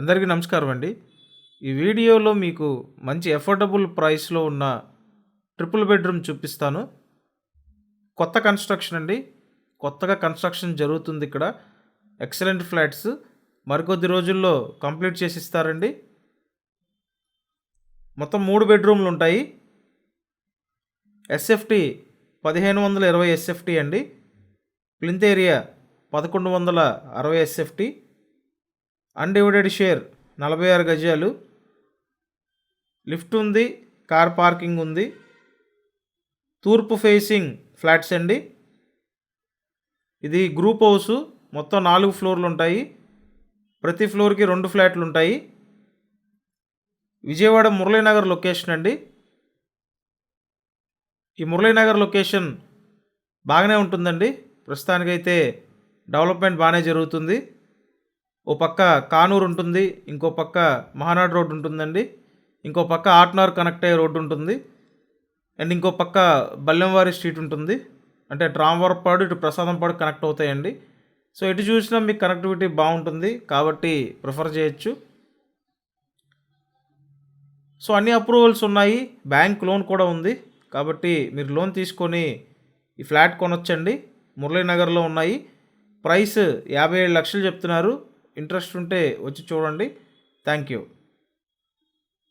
అందరికీ నమస్కారం అండి. ఈ వీడియోలో మీకు మంచి అఫోర్డబుల్ ప్రైస్‌లో ఉన్న ట్రిపుల్ బెడ్‌రూమ్ చూపిస్తాను. కొత్త కన్‌స్ట్రక్షన్ అండి. కొత్తగా కన్‌స్ట్రక్షన్ జరుగుతుందిక్కడ. Excellent flats. మరికొద్ది రోజుల్లో కంప్లీట్ చేసి ఇస్తారండి. మొత్తం 3 బెడ్‌రూమ్‌లుంటాయి. ఎస్ఎఫ్టీ 1520 ఎస్ఎఫ్టీ అండి. Plinth area 1160 SFT. Undivided share 46 గజాలు. లిఫ్ట్ ఉంది, కార్ పార్కింగ్ ఉంది. తూర్పు ఫేసింగ్ ఫ్లాట్స్ అండి. ఇది గ్రూప్ హౌస్. మొత్తం 4 ఫ్లోర్లు ఉంటాయి. ప్రతి ఫ్లోర్కి 2 ఫ్లాట్లు ఉంటాయి. విజయవాడ మురళీనగర్ లొకేషన్ అండి. ఈ మురళీనగర్ లొకేషన్ బాగానే ఉంటుందండి. ప్రస్తుతానికైతే డెవలప్మెంట్ బాగానే జరుగుతుంది. ఓ పక్క కానూరు ఉంటుంది, ఇంకో పక్క మహానాడు రోడ్ ఉంటుందండి, ఇంకో పక్క ఆట్నార్ కనెక్ట్ అయ్యే రోడ్డు ఉంటుంది, అండ్ ఇంకో పక్క బల్లెంవారి స్ట్రీట్ ఉంటుంది. అంటే ట్రాంవర్పాడు ఇటు ప్రసాదంపాడు కనెక్ట్ అవుతాయండి. సో ఎటు చూసినా మీకు కనెక్టివిటీ బాగుంటుంది కాబట్టి ప్రిఫర్ చేయొచ్చు. సో అన్ని అప్రూవల్స్ ఉన్నాయి, బ్యాంక్ లోన్ కూడా ఉంది కాబట్టి మీరు లోన్ తీసుకొని ఈ ఫ్లాట్ కొనొచ్చండి. మురళీనగర్లో ఉన్నాయి. ప్రైస్ 57 లక్షలు చెప్తున్నారు. ఇంట్రెస్ట్ ఉంటే వచ్చి చూడండి. Thank you.